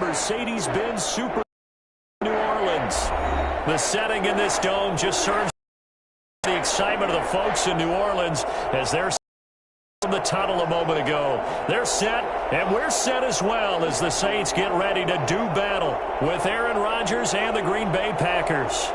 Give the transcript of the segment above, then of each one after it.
Mercedes-Benz Super New Orleans. The setting in this dome just serves the excitement of the folks in New Orleans as they're from the tunnel a moment ago. They're set, and we're set as well as the Saints get ready to do battle with Aaron Rodgers and the Green Bay Packers.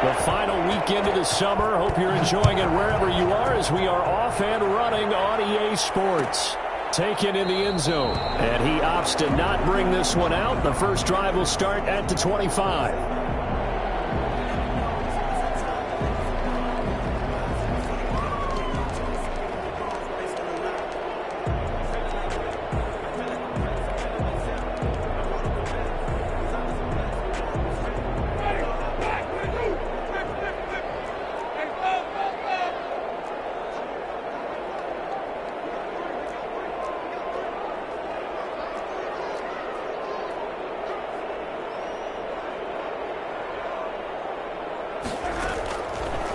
The final weekend of the summer. Hope you're enjoying it wherever you are as we are off and running on EA Sports. Taken in the end zone. And he opts to not bring this one out. The first drive will start at the 25.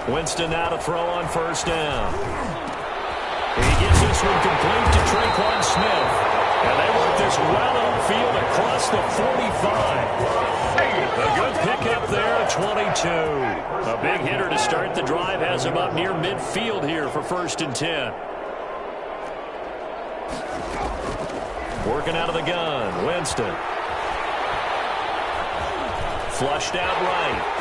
Winston now to throw on first down. He gets this one complete to Tre'Quan Smith. And they work this well upfield across the 45. A good pickup there, 22. A big hitter to start the drive has him up near midfield here for 1st and 10. Working out of the gun, Winston. Flushed out right.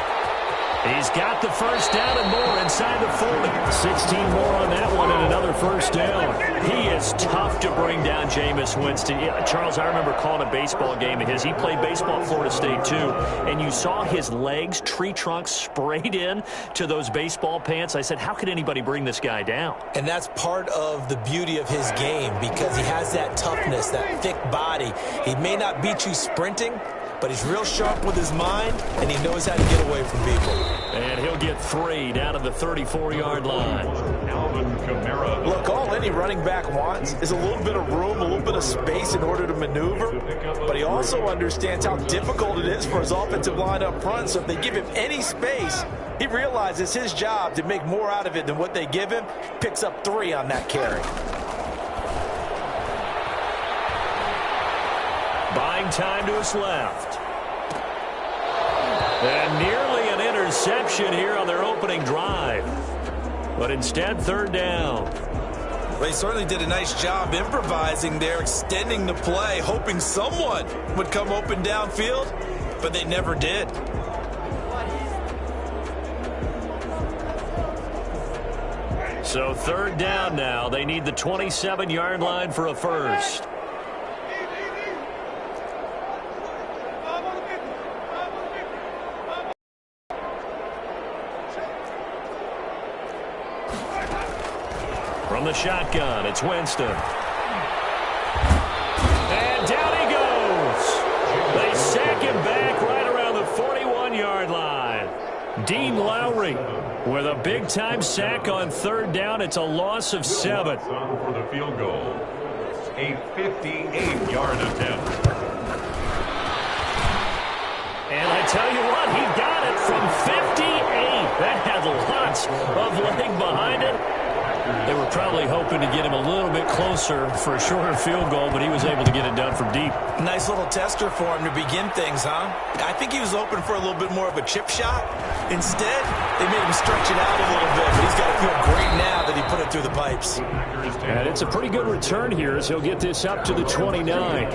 He's got the first down and more inside the 40. 16 more on that one and another first down. He is tough to bring down, Jameis Winston. Yeah, Charles, I remember calling a baseball game of his. He played baseball at Florida State, too. And you saw his legs, tree trunks sprayed in to those baseball pants. I said, how could anybody bring this guy down? And that's part of the beauty of his game because he has that toughness, that thick body. He may not beat you sprinting, but he's real sharp with his mind, and he knows how to get away from people. And he'll get 3 down to the 34-yard line. Look, all any running back wants is a little bit of room, a little bit of space in order to maneuver, but he also understands how difficult it is for his offensive line up front, so if they give him any space, he realizes his job to make more out of it than what they give him, picks up 3 on that carry. Buying time to his left. And nearly an interception here on their opening drive. But instead, 3rd down. Well, he certainly did a nice job improvising there, extending the play, hoping someone would come open downfield, but they never did. So 3rd down now. They need the 27-yard line for a first. From the shotgun, it's Winston. And down he goes. They sack him back right around the 41-yard line. Dean Lowry with a big-time sack on 3rd down. It's a loss of 7. For the field goal, a 58-yard attempt. And I tell you what, he got it from 58. That had lots of leg behind it. They were probably hoping to get him a little bit closer for a shorter field goal, but he was able to get it done from deep. Nice little tester for him to begin things, huh? I think he was open for a little bit more of a chip shot. Instead, they made him stretch it out a little bit, but he's got to feel great now that he put it through the pipes. And it's a pretty good return here as he'll get this up to the 29.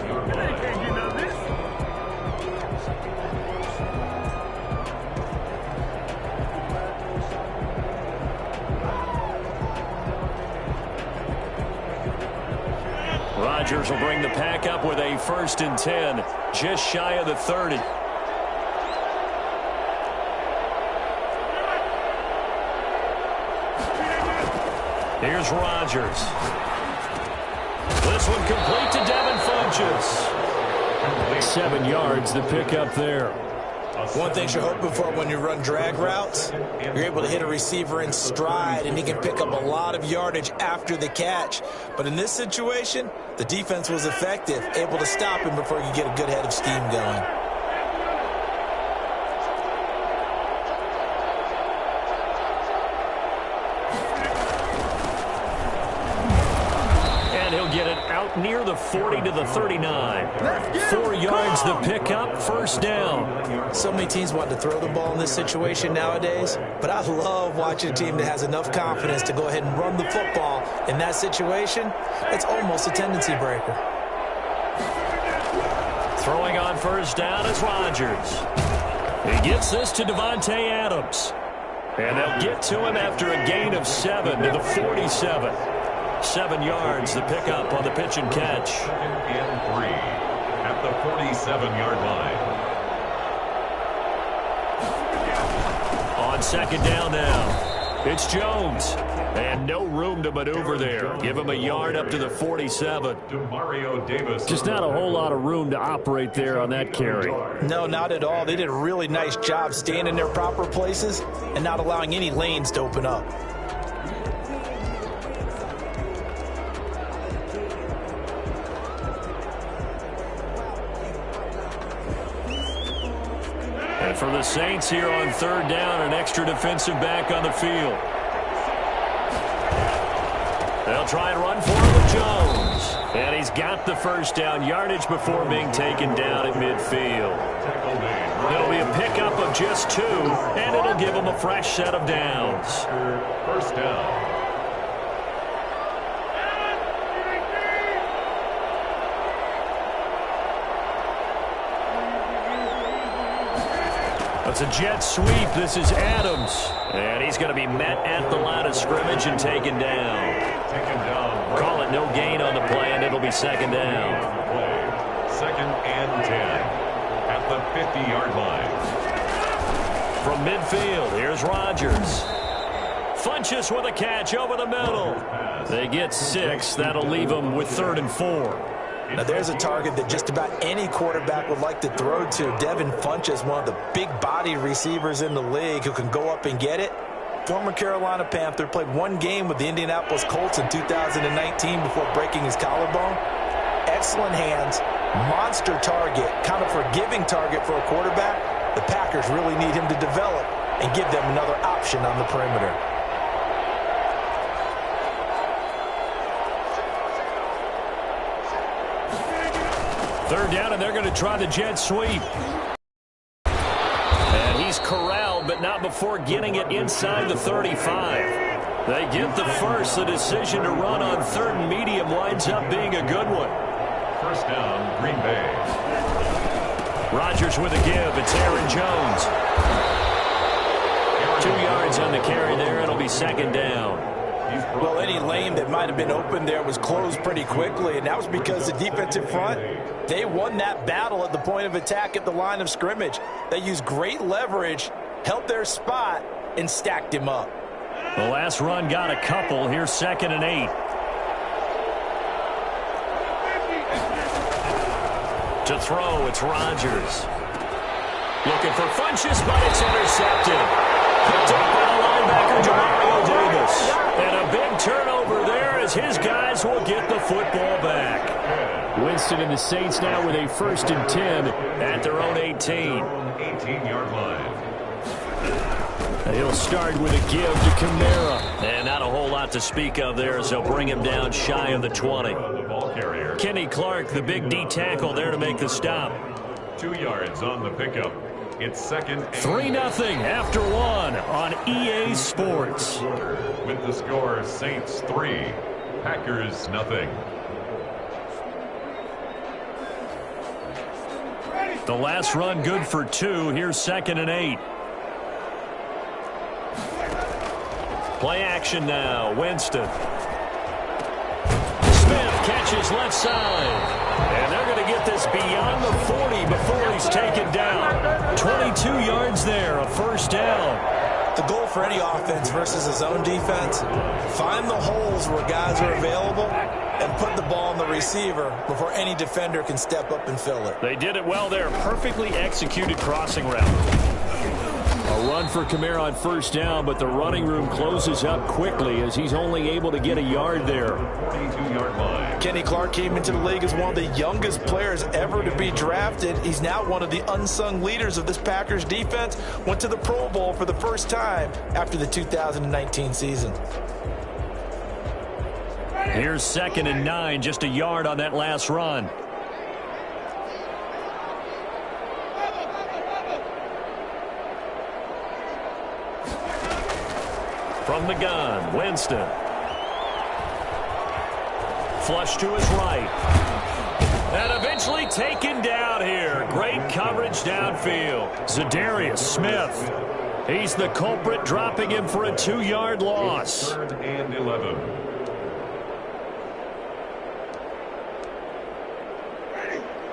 Rodgers will bring the pack up with a 1st and 10, just shy of the 30. Here's Rodgers. This one complete to Devin Funchess. 7 yards, the pickup there. One thing you're hoping for when you run drag routes, you're able to hit a receiver in stride, and he can pick up a lot of yardage after the catch. But in this situation, the defense was effective, able to stop him before he could get a good head of steam going. Get it out near the 40 to the 39. 4 yards the pickup, first down. So many teams want to throw the ball in this situation nowadays, but I love watching a team that has enough confidence to go ahead and run the football. In that situation, it's almost a tendency breaker. Throwing on first down is Rodgers. He gets this to Davante Adams. And they'll get to him after a gain of 7 to the 47. 7 yards, the pickup on the pitch and catch. 2nd and 3 at the 47-yard line. On second down now, it's Jones. And no room to maneuver there. Give him a yard up to the 47. Mario Davis. Just not a whole lot of room to operate there on that carry. No, not at all. They did a really nice job staying in their proper places and not allowing any lanes to open up. And for the Saints here on third down, an extra defensive back on the field. They'll try and run for it with Jones. And he's got the first down yardage before being taken down at midfield. It'll be a pickup of just 2, and it'll give him a fresh set of downs. First down. It's a jet sweep. This is Adams. And he's going to be met at the line of scrimmage and taken down. Call it no gain on the play, and it'll be second down. 2nd and 10 at the 50-yard line. From midfield, here's Rodgers. Funches with a catch over the middle. They get 6. That'll leave them with 3rd and 4. Now, there's a target that just about any quarterback would like to throw to. Devin Funchess, one of the big-bodied receivers in the league who can go up and get it. Former Carolina Panther, played 1 game with the Indianapolis Colts in 2019 before breaking his collarbone. Excellent hands, monster target, kind of forgiving target for a quarterback. The Packers really need him to develop and give them another option on the perimeter. Third down, and they're going to try the jet sweep. And he's corralled, but not before getting it inside the 35. They get the first. The decision to run on 3rd and medium winds up being a good one. First down, Green Bay. Rodgers with a give. It's Aaron Jones. 2 yards on the carry there. It'll be second down. Well, any lane that might have been open there was closed pretty quickly, and that was because the defensive front, they won that battle at the point of attack at the line of scrimmage. They used great leverage, held their spot, and stacked him up. The last run got a couple. Here's 2nd and 8. To throw, it's Rodgers. Looking for Funchess, but it's intercepted. Picked up by the linebacker, Mario Davis. And a big turnover there as his guys will get the football back. Winston and the Saints now with a 1st and 10 at their own 18. 18-yard line. He'll start with a give to Kamara. And not a whole lot to speak of there as they'll bring him down shy of the 20. The ball carrier. Kenny Clark, the big D tackle there to make the stop. 2 yards on the pickup. It's 2nd and 3-0 after 1 on EA Sports. With the score, Saints 3, Packers 0. The last run good for 2. Here's 2nd and 8. Play action now. Winston. Smith catches left side. And they're going to get this beyond the 40 before he's taken down. 22 yards there, a first down. The goal for for any offense versus his own defense, find the holes where guys are available and put the ball on the receiver before any defender can step up and fill it. They did it well there. Perfectly executed crossing route. A run for Kamara on first down, but the running room closes up quickly as he's only able to get a yard there. 42-yard line. Kenny Clark came into the league as one of the youngest players ever to be drafted. He's now one of the unsung leaders of this Packers defense. Went to the Pro Bowl for the first time after the 2019 season. Here's 2nd and 9, just a yard on that last run. From the gun, Winston. Flush to his right. And eventually taken down here. Great coverage downfield. Zadarius Smith. He's the culprit, dropping him for a 2-yard loss. 3rd and 11.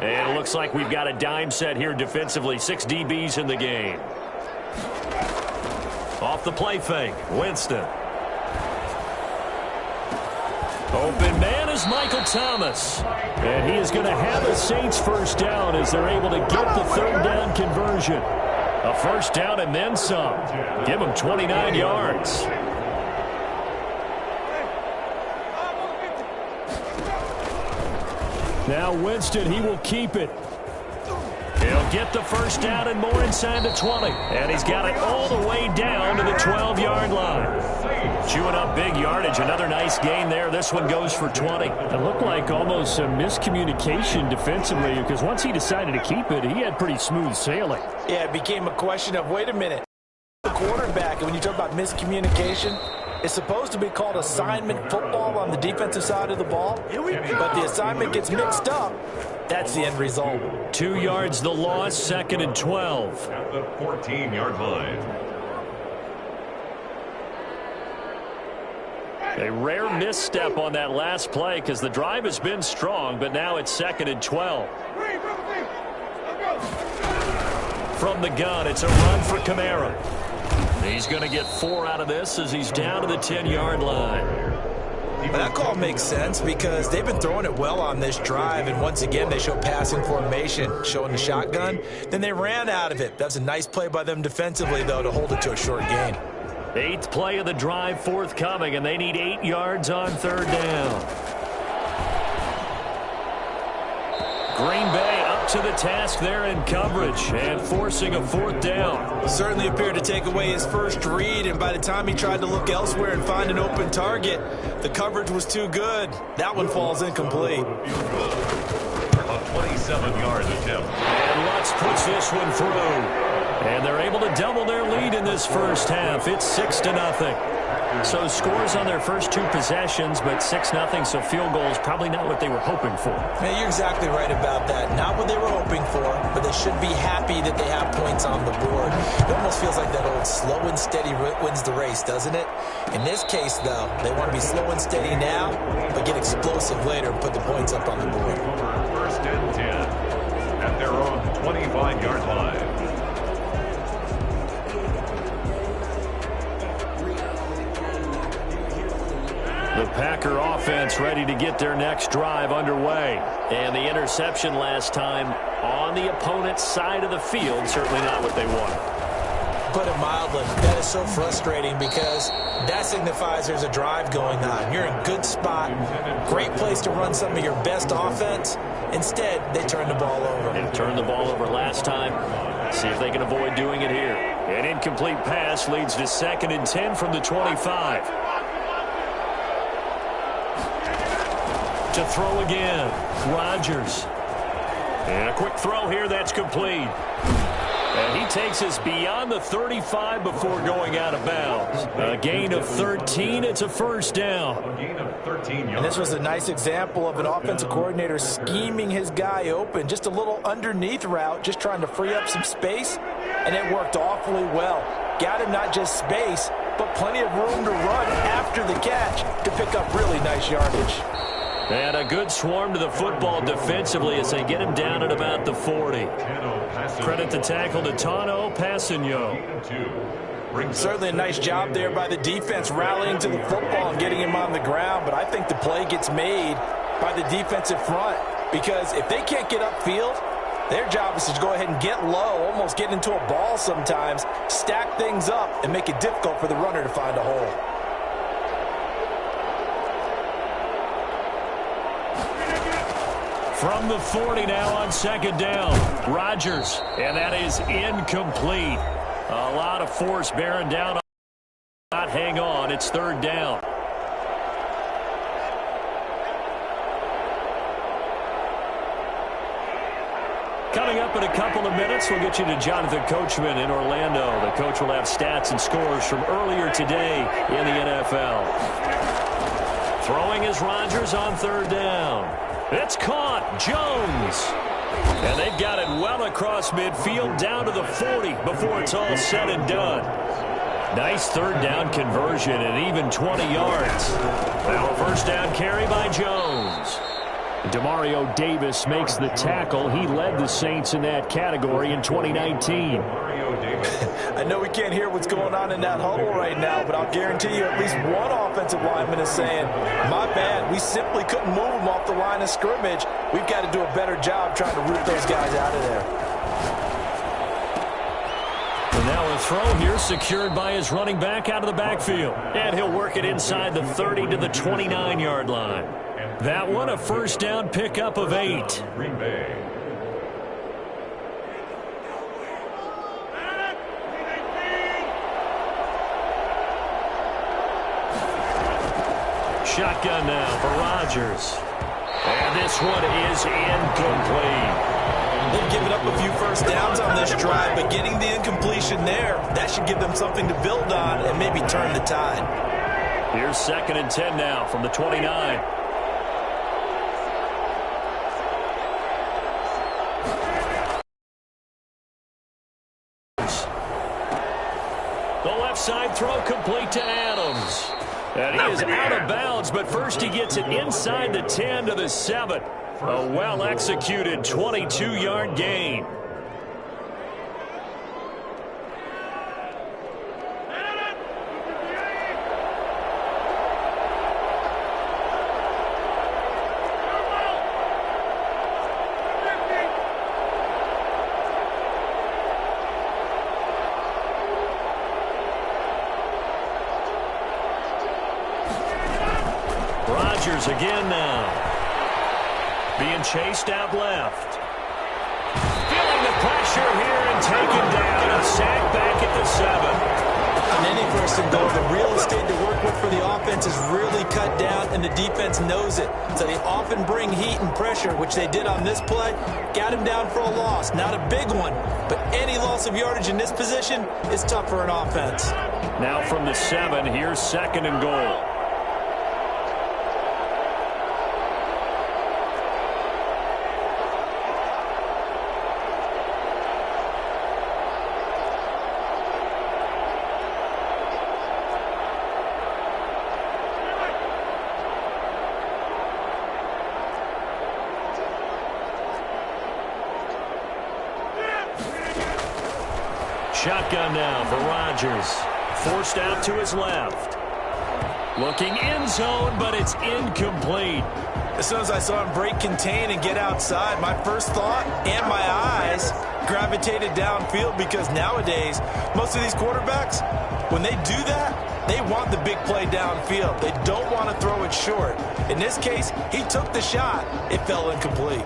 And it looks like we've got a dime set here defensively. 6 DBs in the game. Off the play fake, Winston. Open man is Michael Thomas. And he is going to have the Saints first down as they're able to get the 3rd down conversion. A first down and then some. Give him 29 yards. Now Winston, he will keep it. He'll get the first down and more inside the 20. And he's got it all the way down to the 12-yard line. Chewing up big yardage. Another nice gain there. This one goes for 20. It looked like almost a miscommunication defensively because once he decided to keep it, he had pretty smooth sailing. Yeah, it became a question of, wait a minute, the quarterback, and when you talk about miscommunication, it's supposed to be called assignment football on the defensive side of the ball, but the assignment gets mixed up. That's the end result. 2 yards the loss, 2nd and 12. At the 14-yard line. A rare misstep on that last play because the drive has been strong, but now it's 2nd and 12. From the gun, it's a run for Kamara. He's going to get 4 out of this as he's down to the 10-yard line. But that call makes sense because they've been throwing it well on this drive, and once again they show passing formation, showing the shotgun. Then they ran out of it. That's a nice play by them defensively, though, to hold it to a short gain. 8th play of the drive forthcoming, and they need 8 yards on 3rd down. Green Bay up to the task there in coverage and forcing a 4th down. Certainly appeared to take away his first read, and by the time he tried to look elsewhere and find an open target, the coverage was too good. That one falls incomplete. A 27-yard attempt. And Lutz puts this one through. And they're able to double their lead in this first half. It's 6-0. So scores on their first 2 possessions, but 6-0, so field goal is probably not what they were hoping for. Man, you're exactly right about that. Not what they were hoping for, but they should be happy that they have points on the board. It almost feels like that old slow and steady wins the race, doesn't it? In this case, though, they want to be slow and steady now, but get explosive later and put the points up on the board. 1st and 10 at their own 25-yard line. The Packer offense ready to get their next drive underway. And the interception last time on the opponent's side of the field, certainly not what they wanted. Put it mildly, that is so frustrating because that signifies there's a drive going on. You're in a good spot, great place to run some of your best offense. Instead, they turn the ball over. They turned the ball over last time. See if they can avoid doing it here. An incomplete pass leads to 2nd and 10 from the 25. To throw again, Rodgers. And a quick throw here, that's complete. And he takes us beyond the 35 before going out of bounds. A gain of 13, it's a first down. A gain of 13 yards. And this was a nice example of an offensive coordinator scheming his guy open. Just a little underneath route, just trying to free up some space, and it worked awfully well. Got him not just space, but plenty of room to run after the catch to pick up really nice yardage. And a good swarm to the football defensively as they get him down at about the 40. Credit the tackle to Tano Passigno. Certainly a nice job there by the defense rallying to the football and getting him on the ground, but I think the play gets made by the defensive front because if they can't get upfield, their job is to go ahead and get low, almost get into a ball sometimes, stack things up, and make it difficult for the runner to find a hole. From the 40 now on second down, Rodgers, and that is incomplete. A lot of force bearing down on. Not hang on, it's third down. Coming up in a couple of minutes, we'll get you to Jonathan Coachman in Orlando. The coach will have stats and scores from earlier today in the NFL. Throwing is Rodgers on third down. It's caught. Jones. And they've got it well across midfield down to the 40 before it's all said and done. Nice third down conversion and even 20 yards. Now a first down carry by Jones. Demario Davis makes the tackle. He led the Saints in that category in 2019. I know we can't hear what's going on in that huddle right now, but I'll guarantee you at least one offensive lineman is saying, my bad, we simply couldn't move them off the line of scrimmage. We've got to do a better job trying to root those guys out of there. And now a throw here secured by his running back out of the backfield. And he'll work it inside the 30 to the 29-yard line. That one a first down pickup of 8. Green Bay. Shotgun now for Rodgers. And this one is incomplete. They've given up a few first downs on this drive, but getting the incompletion there, that should give them something to build on and maybe turn the tide. Here's 2nd and 10 now from the 29. The left side throw complete to Adams. And he is out of bounds, but first he gets it inside the 10 to the 7. A well-executed 22-yard gain. Rodgers again now. Being chased out left. Feeling the pressure here and taken down. A sack back at the 7. On any first and goal, the real estate to work with for the offense is really cut down, and the defense knows it. So they often bring heat and pressure, which they did on this play. Got him down for a loss. Not a big one, but any loss of yardage in this position is tough for an offense. Now from the 7, here's 2nd and goal. Shotgun now for Rodgers. Forced out to his left. Looking end zone, but it's incomplete. As soon as I saw him break contain and get outside, my first thought and my eyes gravitated downfield because nowadays, most of these quarterbacks, when they do that, they want the big play downfield. They don't want to throw it short. In this case, he took the shot. It fell incomplete.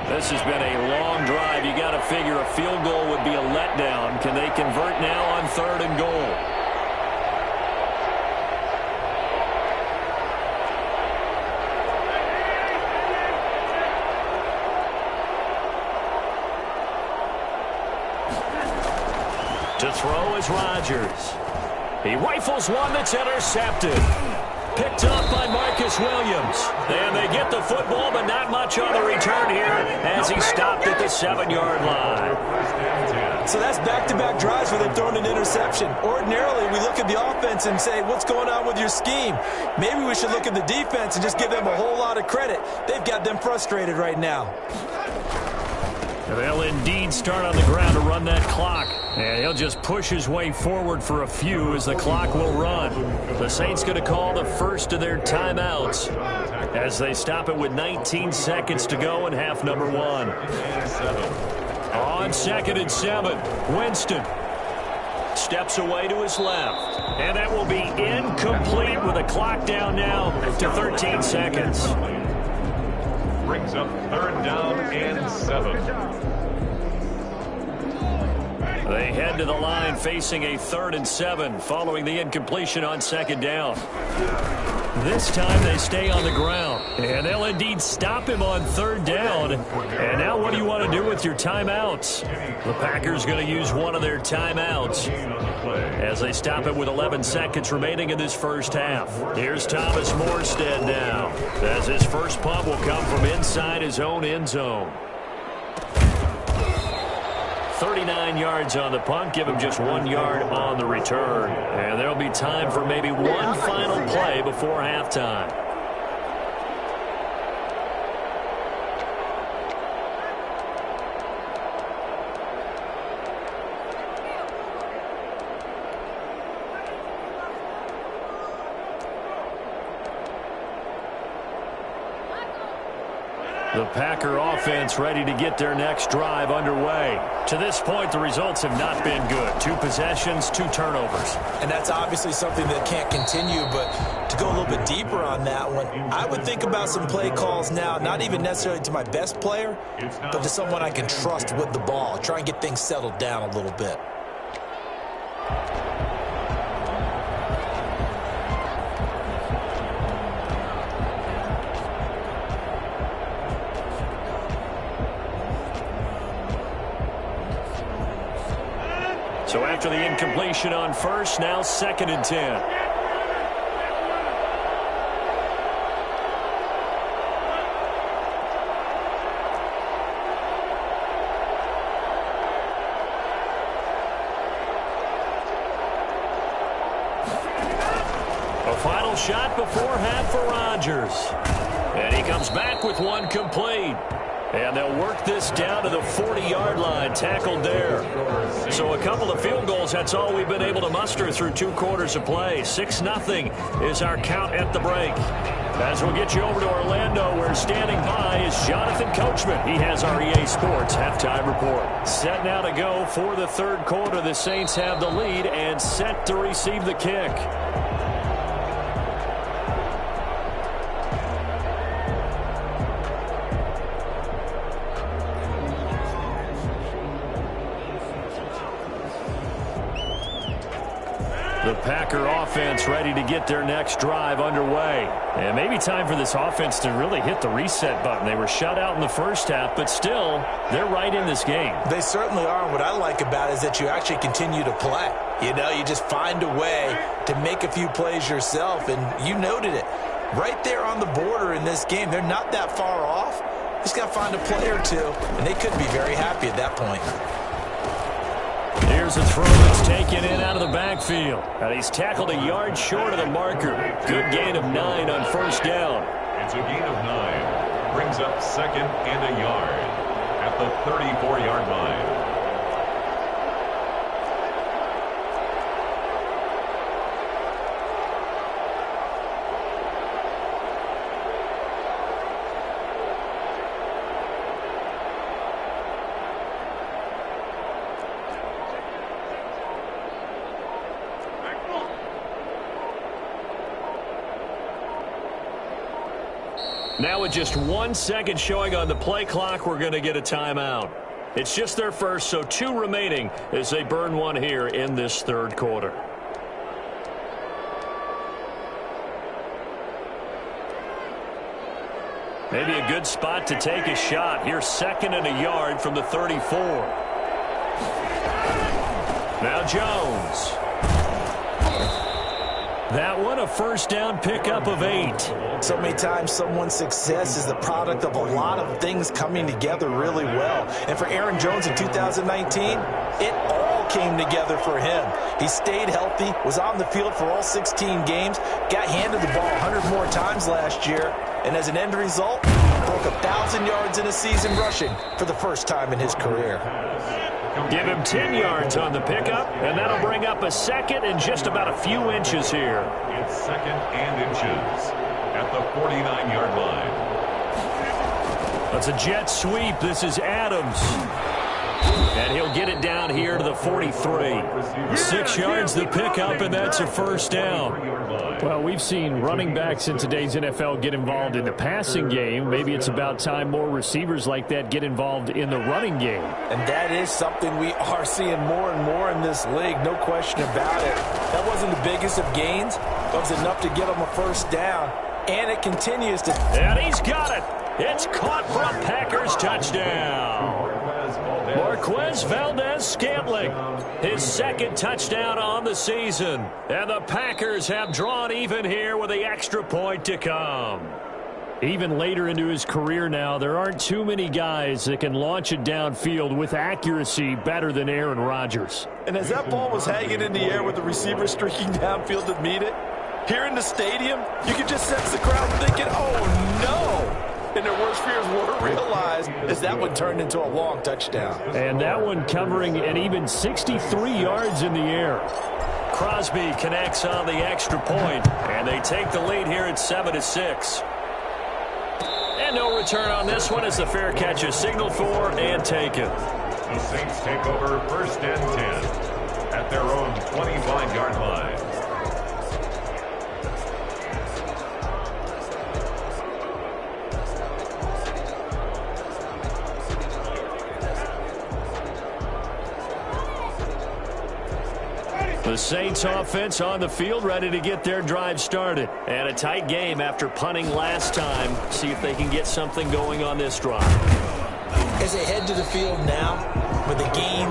This has been a long drive. You got to figure a field goal would be a letdown. Can they convert now on 3rd and goal? To throw is Rodgers. He rifles one that's intercepted. Picked up by Marcus Williams. And they get the football, but not much on the return here as he stopped at the 7-yard line. So that's back-to-back drives where they've thrown an interception. Ordinarily, we look at the offense and say, what's going on with your scheme? Maybe we should look at the defense and just give them a whole lot of credit. They've got them frustrated right now. They'll indeed start on the ground to run that clock. And he'll just push his way forward for a few as the clock will run. The Saints going to call the first of their timeouts as they stop it with 19 seconds to go in half number one. On 2nd and 7, Winston steps away to his left. And that will be incomplete with a clock down now to 13 seconds. Brings up 3rd down and 7. They head to the line facing a 3rd and 7 following the incompletion on 2nd down. This time they stay on the ground, and they'll indeed stop him on 3rd down. And now what do you want to do with your timeouts? The Packers going to use one of their timeouts as they stop it with 11 seconds remaining in this first half. Here's Thomas Morstead now, as his first punt will come from inside his own end zone. 39 yards on the punt, give him just 1 yard on the return. And there'll be time for maybe one final play before halftime. The Packer offense ready to get their next drive underway. To this point, the results have not been good. 2 possessions, 2 turnovers. And that's obviously something that can't continue, but to go a little bit deeper on that one, I would think about some play calls now, not even necessarily to my best player, but to someone I can trust with the ball. Try and get things settled down a little bit. So after the incompletion on first, now 2nd and 10. A final shot before half for Rodgers. And he comes back with one complete. And they'll work this down to the 40-yard line, tackled there. So a couple of field goals, that's all we've been able to muster through 2 quarters of play. 6-0 is our count at the break. As we'll get you over to Orlando, where standing by is Jonathan Coachman. He has our EA Sports halftime report. Set now to go for the 3rd quarter. The Saints have the lead and set to receive the kick. The Packer offense ready to get their next drive underway. And maybe time for this offense to really hit the reset button. They were shut out in the first half, but still, they're right in this game. They certainly are. And what I like about it is that you actually continue to play. You know, you just find a way to make a few plays yourself, and you noted it. Right there on the border in this game, they're not that far off. Just got to find a play or two, and they could be very happy at that point. Here's a throw that's taken in out of the backfield. And he's tackled a yard short of the marker. Good gain of 9 on first down. It's a gain of 9. Brings up 2nd and a yard at the 34-yard line. Now with just 1 second showing on the play clock, we're going to get a timeout. It's just their first, so 2 remaining as they burn one here in this 3rd quarter. Maybe a good spot to take a shot. Here's 2nd and a yard from the 34. Now Jones. That one, a first down pickup of 8. So many times someone's success is the product of a lot of things coming together really well. And for Aaron Jones in 2019, it all came together for him. He stayed healthy, was on the field for all 16 games, got handed the ball 100 more times last year, And as an end result, broke 1,000 yards in a season rushing for the first time in his career. Give him 10 yards on the pickup, and that'll bring up a second and just about a few inches here. It's second and inches at the 49-yard line. That's a jet sweep. This is Adams. And he'll get it down here to the 43. 6 yards the pickup, and that's a first down. Well, we've seen running backs in today's NFL get involved in the passing game. Maybe it's about time more receivers like that get involved in the running game. And that is something we are seeing more and more in this league, no question about it. That wasn't the biggest of gains, but it was enough to get him a first down. And it continues to... And he's got it. It's caught for a Packers touchdown. Marquez Valdez-Scantling, his second touchdown on the season. And the Packers have drawn even here with the extra point to come. Even later into his career now, there aren't too many guys that can launch it downfield with accuracy better than Aaron Rodgers. And as that ball was hanging in the air with the receiver streaking downfield to meet it, here in the stadium, you could just sense the crowd thinking, oh, no. And their worst fears were realized as that one turned into a long touchdown. And that one covering an even 63 yards in the air. Crosby connects on the extra point, and they take the lead here at 7-6. And no return on this one as the fair catch is signaled for and taken. The Saints take over first and 10 at their own 25-yard line. The Saints offense on the field, ready to get their drive started. And a tight game after punting last time. See if they can get something going on this drive. As they head to the field now, with the game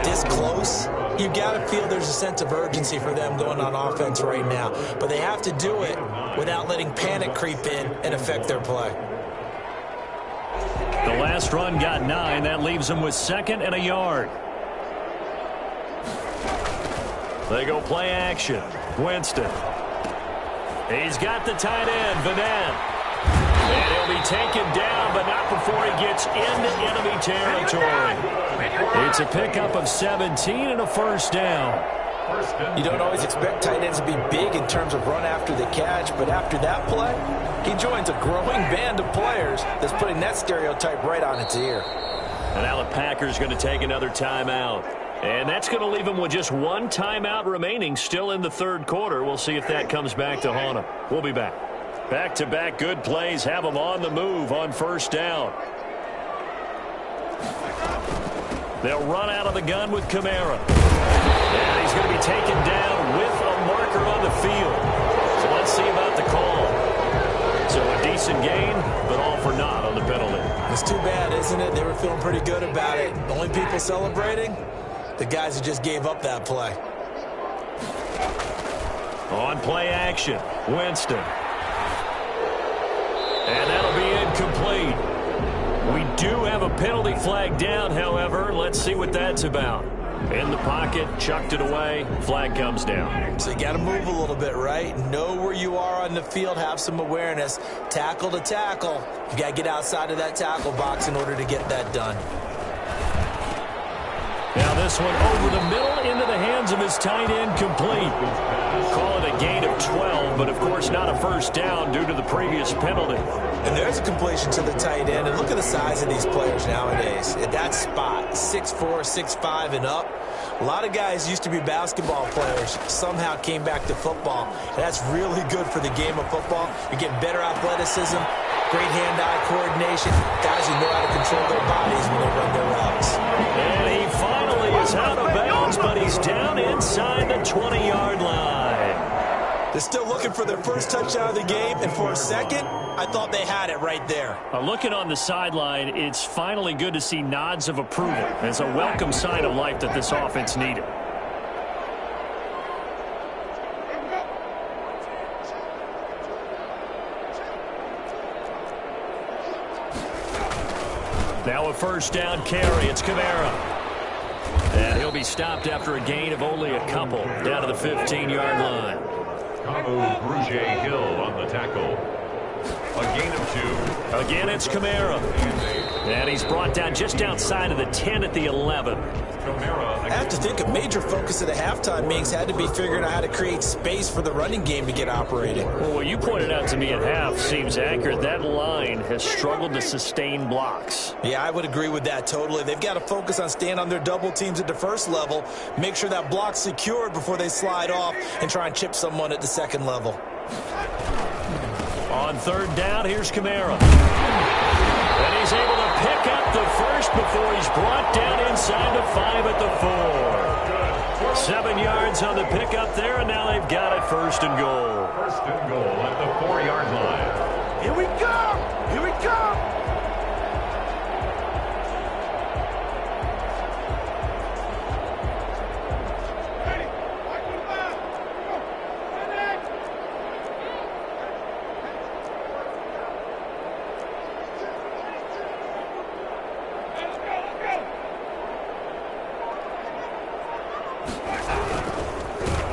this close, you've got to feel there's a sense of urgency for them going on offense right now. But they have to do it without letting panic creep in and affect their play. The last run got 9. That leaves them with second and a yard. They go play action. Winston. He's got the tight end, Vanette. And he'll be taken down, but not before he gets into enemy territory. It's a pickup of 17 and a first down. You don't always expect tight ends to be big in terms of run after the catch, but after that play, he joins a growing band of players that's putting that stereotype right on its ear. And now the Packers going to take another timeout. And that's going to leave them with just one timeout remaining still in the third quarter. We'll see if that comes back to haunt them. We'll be back. Back-to-back good plays have them on the move on first down. They'll run out of the gun with Kamara. And he's going to be taken down with a marker on the field. So let's see about the call. So a decent gain, but all for naught on the penalty. It's too bad, isn't it? They were feeling pretty good about it. The only people celebrating, the guys who just gave up that play. On play action, Winston. And that'll be incomplete. We do have a penalty flag down, however. Let's see what that's about. In the pocket, chucked it away, flag comes down. So you got to move a little bit, right? Know where you are on the field, have some awareness. Tackle to tackle. You got to get outside of that tackle box in order to get that done. Now this one over the middle into the hands of his tight end, complete. Call it a gain of 12, but of course not a first down due to the previous penalty. And there's a completion to the tight end. And look at the size of these players nowadays. At that spot, 6'4", 6'5", and up. A lot of guys used to be basketball players, somehow came back to football. And that's really good for the game of football. You're getting better athleticism, great hand-eye coordination, guys who know how to control their bodies when they run their routes. And he finally is out of bounds, but he's down inside the 20-yard line. They're still looking for their first touchdown of the game, and for a second, I thought they had it right there. Looking on the sideline, it's finally good to see nods of approval. It's a welcome sign of life that this offense needed. Now a first down carry. It's Kamara. And he'll be stopped after a gain of only a couple down to the 15-yard line. Kamu Brugier Hill on the tackle. A gain of 2. Again, it's Kamara. And he's brought down just outside of the 10 at the 11. I have to think a major focus of the halftime meetings had to be figuring out how to create space for the running game to get operating. Well, what you pointed out to me at half seems accurate. That line has struggled to sustain blocks. Yeah, I would agree with that totally. They've got to focus on staying on their double teams at the first level, make sure that block's secured before they slide off and try and chip someone at the second level. On third down, here's Kamara. And he's able to pick up the first before he's brought down inside the 5 at the 4. 7 yards on the pickup there, and now they've got it first and goal. First and goal at the 4-yard line. Here we go! Here we go!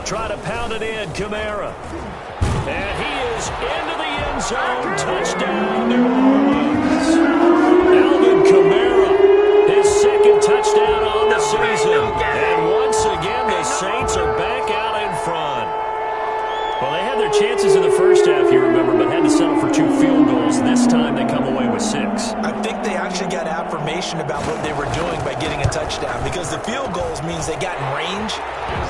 Try to pound it in, Kamara. And he is into the end zone. Touchdown, New Orleans. Alvin Kamara, his second touchdown on the season. And once again, the Saints are back out in front. Well, they had their chances in the first half, you remember, but had to settle for 2 field goals. This time they come away with 6. I think they actually got affirmation about what they were doing by getting a touchdown, because the field goals means they got in range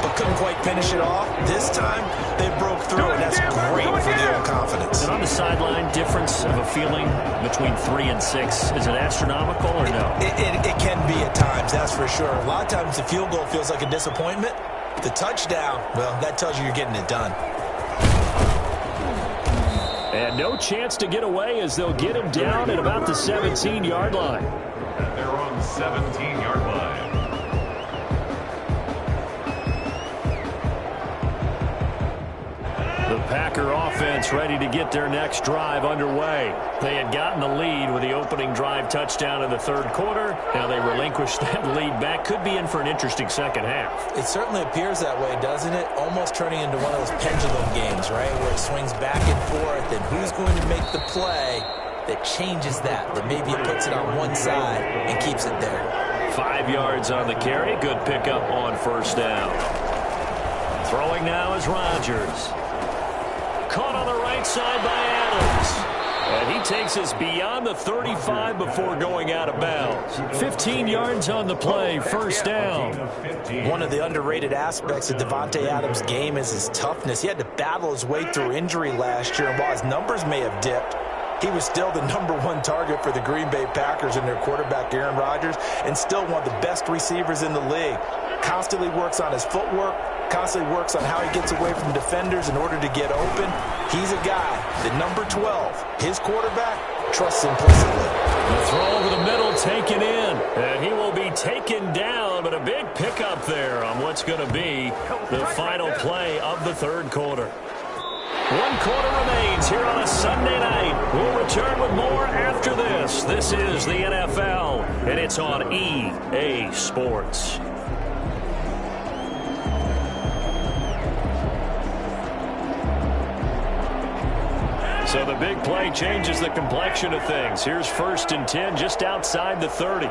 but couldn't quite finish it off. This time they broke through, and that's great for the old confidence. And on the sideline, difference of a feeling between 3 and 6, is it astronomical or no? It can be at times, that's for sure. A lot of times the field goal feels like a disappointment. The touchdown, well, that tells you you're getting it done. And no chance to get away as they'll get him down at about the 17-yard line. They're on the 17-yard line. The Packer offense ready to get their next drive underway. They had gotten the lead with the opening drive touchdown in the third quarter. Now they relinquish that lead back. Could be in for an interesting second half. It certainly appears that way, doesn't it? Almost turning into one of those pendulum games, right, where it swings back and forth, and who's going to make the play that changes that maybe it puts it on one side and keeps it there. 5 yards on the carry. Good pickup on first down. Throwing now is Rodgers. Caught on the right side by Adams. And he takes us beyond the 35 before going out of bounds. 15 yards on the play, first down. One of the underrated aspects of Davante Adams' game is his toughness. He had to battle his way through injury last year, and while his numbers may have dipped, he was still the #1 target for the Green Bay Packers and their quarterback, Aaron Rodgers, and still one of the best receivers in the league. Constantly works on his footwork, constantly works on how he gets away from defenders in order to get open. He's a guy that number 12, his quarterback, trusts implicitly. The throw over the middle taken in. And he will be taken down, but a big pickup there on what's going to be the final play of the third quarter. 1 quarter remains here on a Sunday night. We'll return with more after this. This is the NFL, and it's on EA Sports. So the big play changes the complexion of things. Here's 1st and 10 just outside the 30.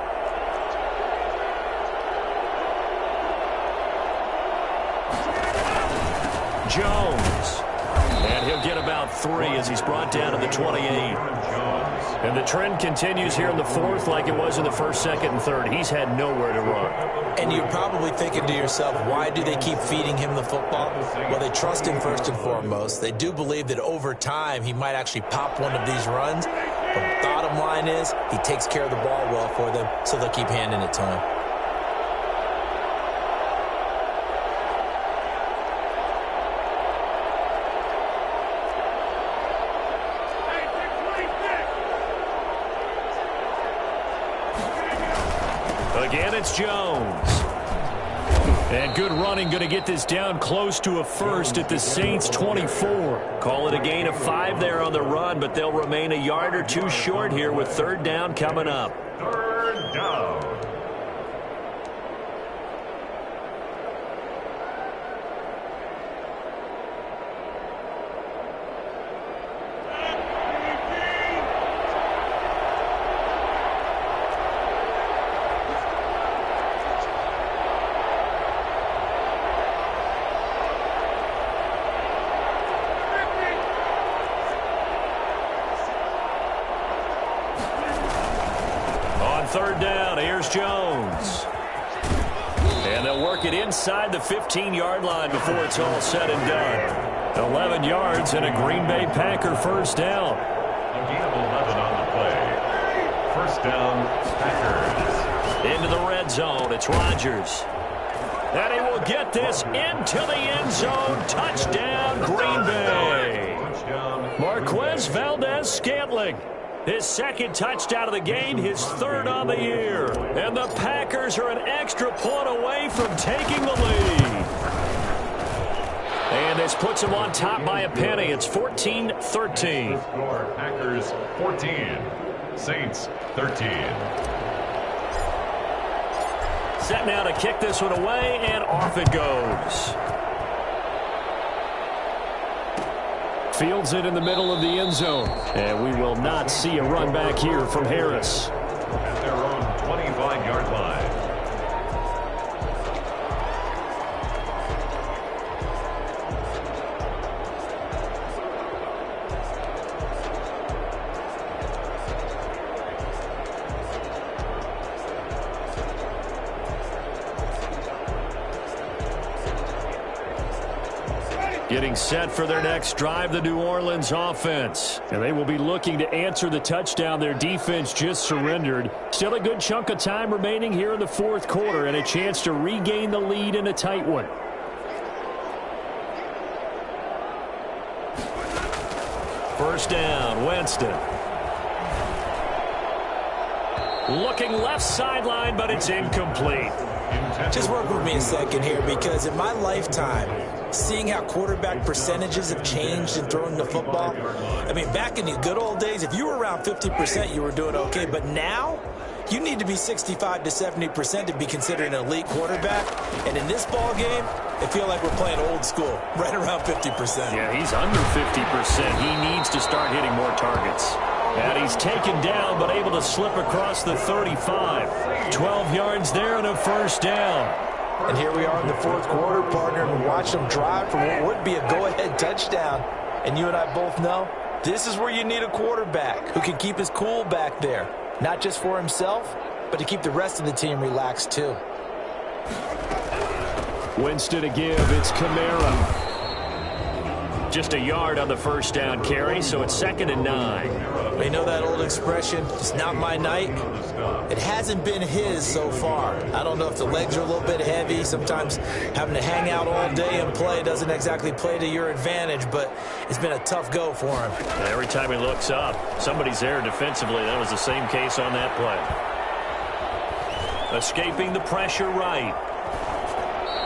Jones. And he'll get about 3 as he's brought down to the 28. And the trend continues here in the 4th like it was in the 1st, 2nd, and 3rd. He's had nowhere to run. And you're probably thinking to yourself, why do they keep feeding him the football? Well, they trust him first and foremost. They do believe that over time he might actually pop one of these runs. But bottom line is he takes care of the ball well for them, so they'll keep handing it to him. Again, it's Jones. And good running, going to get this down close to a first at the Saints' 24. Call it a gain of 5 there on the run, but they'll remain a yard or 2 short here with 3rd down coming up. 3rd down. third down. Here's Jones. And they'll work it inside the 15-yard line before it's all said and done. 11 yards and a Green Bay Packer first down. A gain of 11 on the play. First down, Packers. Into the red zone. It's Rodgers. And he will get this into the end zone. Touchdown, Green Bay. Marquez Valdez-Scantling. His second touchdown of the game, his third on the year. And the Packers are an extra point away from taking the lead. And this puts them on top by a penny. It's 14-13. Score, Packers 14, Saints 13. Set now to kick this one away, and off it goes. Fields it in the middle of the end zone. And we will not see a run back here from Harris. At their own 25-yard line. Getting set for their next drive, the New Orleans offense. And they will be looking to answer the touchdown their defense just surrendered. Still a good chunk of time remaining here in the fourth quarter and a chance to regain the lead in a tight one. First down, Winston. Looking left sideline, but it's incomplete. Just work with me a second here, because in my lifetime, seeing how quarterback percentages have changed in throwing the football, I mean, back in the good old days, if you were around 50%, you were doing okay. But now, you need to be 65 to 70% to be considered an elite quarterback. And in this ball game, I feel like we're playing old school, right around 50%. Yeah, he's under 50%. He needs to start hitting more targets. And he's taken down, but able to slip across the 35. 12 yards there and a first down. And here we are in the fourth quarter, partner, and watch them drive for what would be a go-ahead touchdown. And you and I both know this is where you need a quarterback who can keep his cool back there. Not just for himself, but to keep the rest of the team relaxed too. Winston to give. It's Kamara. Just a yard on the first down carry, so it's 2nd and 9. We know that old expression, it's not my night. It hasn't been his so far. I don't know if the legs are a little bit heavy. Sometimes having to hang out all day and play doesn't exactly play to your advantage, but it's been a tough go for him. Every time he looks up, somebody's there defensively. That was the same case on that play. Escaping the pressure right.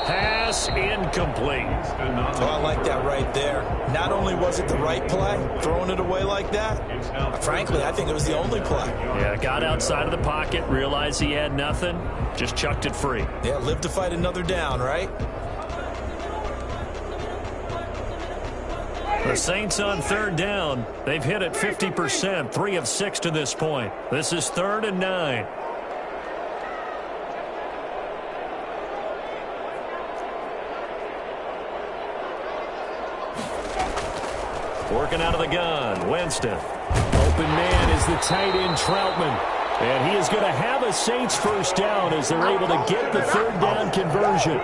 Pass incomplete. Oh, I like that right there. Not only was it the right play, throwing it away like that, frankly, I think it was the only play. Yeah, got outside of the pocket, realized he had nothing, just chucked it free. Yeah, live to fight another down, right? The Saints on third down. They've hit it 50%, 3 of 6 to this point. This is 3rd and 9. Working out of the gun, Winston. Open man is the tight end, Troutman. And he is going to have a Saints first down as they're able to get the third down conversion.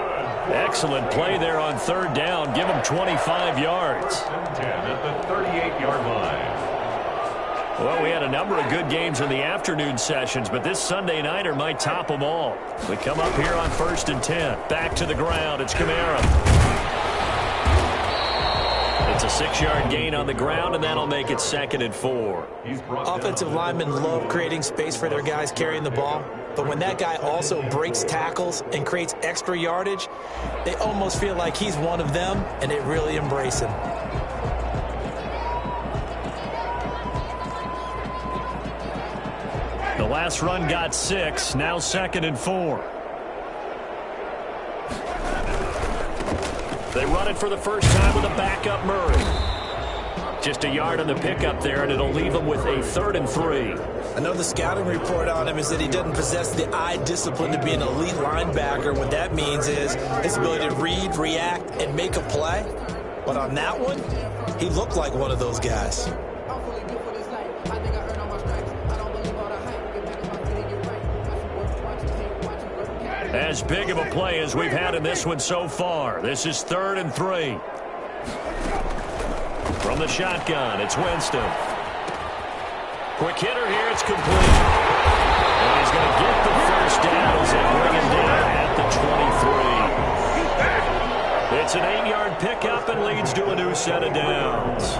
Excellent play there on third down. Give him 25 yards. 10 at the 38-yard line. Well, we had a number of good games in the afternoon sessions, but this Sunday nighter might top them all. We come up here on 1st and 10. Back to the ground. It's Kamara. It's a 6-yard gain on the ground, and that'll make it 2nd and 4. Offensive linemen love creating space for their guys carrying the ball, but when that guy also breaks tackles and creates extra yardage, they almost feel like he's one of them, and they really embrace him. The last run got 6, now 2nd and 4. They run it for the first time with a backup Murray. Just a yard on the pickup there, and it'll leave him with a 3rd and 3. I know the scouting report on him is that he doesn't possess the eye discipline to be an elite linebacker. What that means is his ability to read, react, and make a play. But on that one, he looked like one of those guys. As big of a play as we've had in this one so far. This is 3rd and 3. From the shotgun, it's Winston. Quick hitter here, it's complete. And he's going to get the first down as they bring him down at the 23. It's an 8-yard pickup and leads to a new set of downs.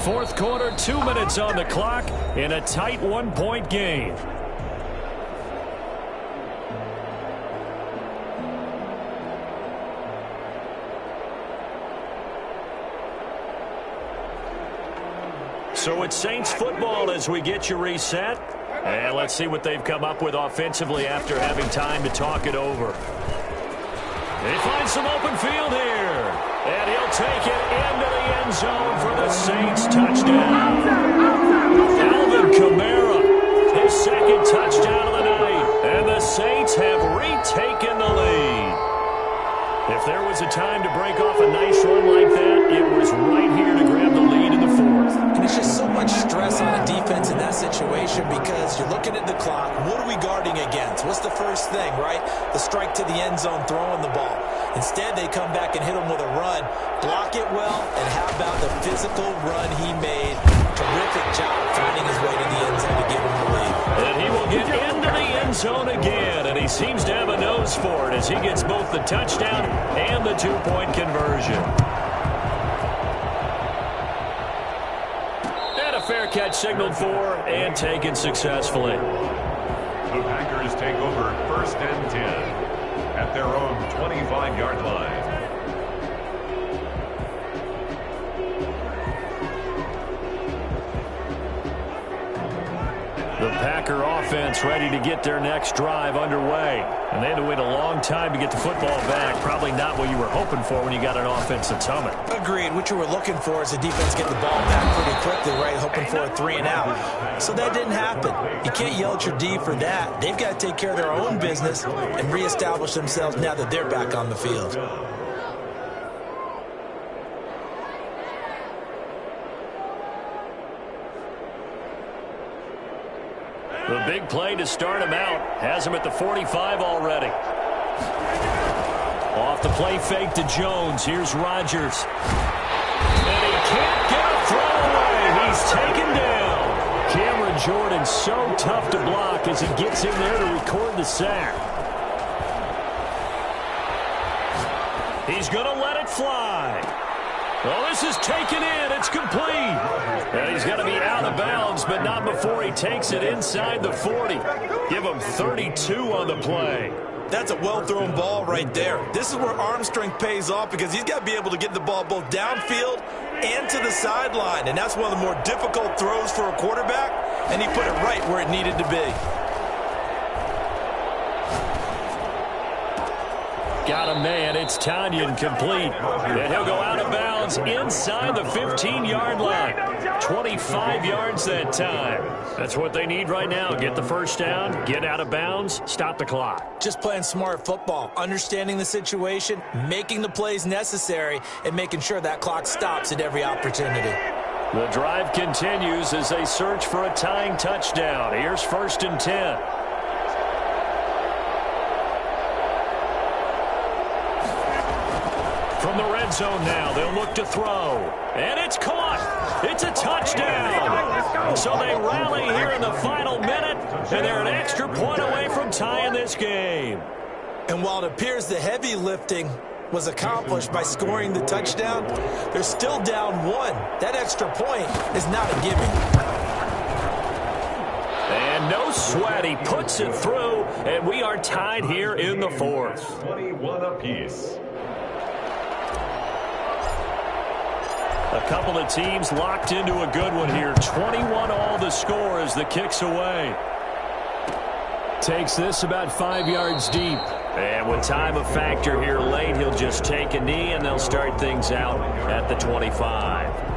Fourth quarter, 2 minutes on the clock in a tight 1-point game. So it's Saints football as we get you reset. And let's see what they've come up with offensively after having time to talk it over. They find some open field here. And he'll take it into the end zone for the Saints touchdown. Alvin Kamara, his 2nd touchdown of the night. And the Saints have retaken the lead. If there was a time to break off a nice run like that, it was right here to grab the lead in the 4th. And it's just so much stress on a defense in that situation because you're looking at the clock. What are we guarding against? What's the first thing, right? The strike to the end zone, throwing the ball. Instead, they come back and hit him with a run. Block it well, and how about the physical run he made? Terrific job finding his way to the end zone to give him the lead. And he will get into the end zone again, and he seems to have a nose for it as he gets both the touchdown and the 2-point conversion. And a fair catch signaled for and taken successfully. The Packers take over 1st and 10 at their own 25-yard line. The Packer offense ready to get their next drive underway. And they had to wait a long time to get the football back. Probably not what you were hoping for when you got an offense that's humming. Agreed. What you were looking for is the defense get the ball back pretty quickly, right? Hoping for a 3 and out. So that didn't happen. You can't yell at your D for that. They've got to take care of their own business and reestablish themselves now that they're back on the field. The big play to start him out. Has him at the 45 already. Off the play fake to Jones. Here's Rodgers. And he can't get a throw away. He's taken down. Cameron Jordan so tough to block as he gets in there to record the sack. He's going to let it fly. Well, this is taken in. It's complete. And he's got to be out of bounds, but not before he takes it inside the 40. Give him 32 on the play. That's a well-thrown ball right there. This is where arm strength pays off because he's got to be able to get the ball both downfield and to the sideline. And that's one of the more difficult throws for a quarterback, and he put it right where it needed to be. Got a man. It's Tanyan complete. And he'll go out of bounds inside the 15-yard line. 25 yards that time. That's what they need right now. Get the first down, get out of bounds, stop the clock. Just playing smart football, understanding the situation, making the plays necessary, and making sure that clock stops at every opportunity. The drive continues as they search for a tying touchdown. Here's 1st and 10. From the red zone now, they'll look to throw. And it's caught. It's a touchdown. So they rally here in the final minute, and they're an extra point away from tying this game. And while it appears the heavy lifting was accomplished by scoring the touchdown, they're still down 1. That extra point is not a gimme. And no sweat. He puts it through, and we are tied here in the 4th. 21 apiece. A couple of teams locked into a good one here. 21 all the score as the kick's away. Takes this about 5 yards deep. And with time a factor here late, he'll just take a knee, and they'll start things out at the 25.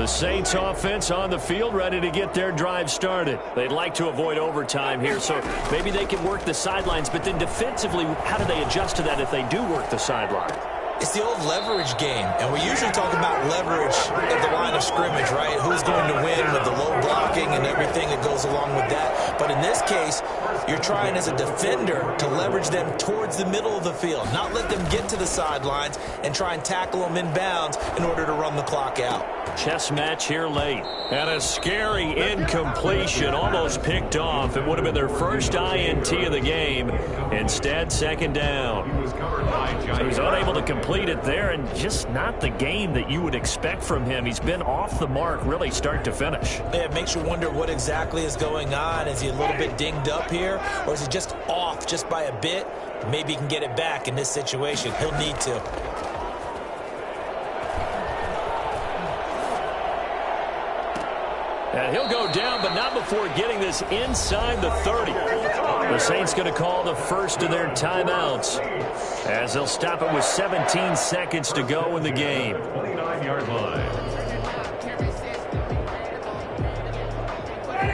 The Saints offense on the field, ready to get their drive started. They'd like to avoid overtime here, so maybe they can work the sidelines, but then defensively, how do they adjust to that if they do work the sideline? It's the old leverage game, and we usually talk about leverage at the line of scrimmage, right? Who's going to win with the low blocking and everything that goes along with that. But in this case, you're trying as a defender to leverage them towards the middle of the field, not let them get to the sidelines and try and tackle them in bounds in order to run the clock out. Chess match here late. And a scary incompletion, almost picked off. It would have been their first INT of the game. Instead, second down. So he's unable to complete it there, and just not the game that you would expect from him. He's been off the mark really start to finish. Yeah, it makes you wonder what exactly is going on. Is he a little bit dinged up here, or is he just off just by a bit? Maybe he can get it back in this situation. He'll need to. And he'll go down, but not before getting this inside the 30. The Saints going to call the first of their timeouts as they'll stop it with 17 seconds to go in the game. 29-yard line.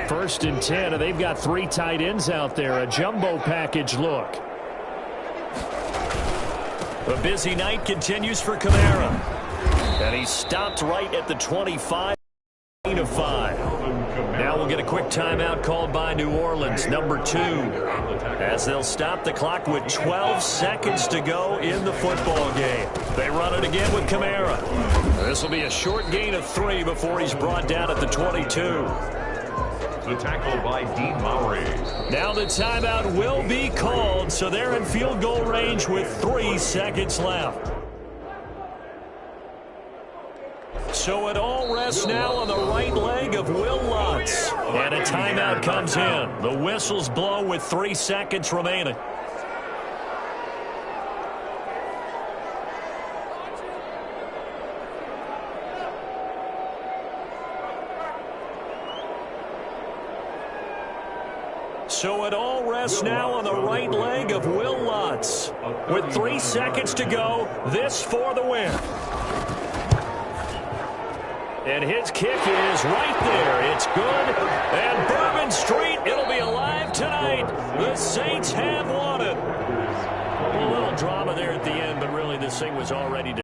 1st and 10, and they've got 3 tight ends out there. A jumbo package look. A busy night continues for Kamara. And he's stopped right at the 25. Of 5. Now we'll get a quick timeout called by New Orleans, number 2, as they'll stop the clock with 12 seconds to go in the football game. They run it again with Kamara. This will be a short gain of 3 before he's brought down at the 22. The tackle by Dean Mowry. Now the timeout will be called, so they're in field goal range with 3 seconds left. So it all rests now on the right leg of Will Lutz. And a timeout comes in. The whistle's blown with 3 seconds remaining. So it all rests now on the right leg of Will Lutz. With 3 seconds to go, this for the win. And his kick is right there. It's good. And Bourbon Street, it'll be alive tonight. The Saints have won it. A little drama there at the end, but really this thing was already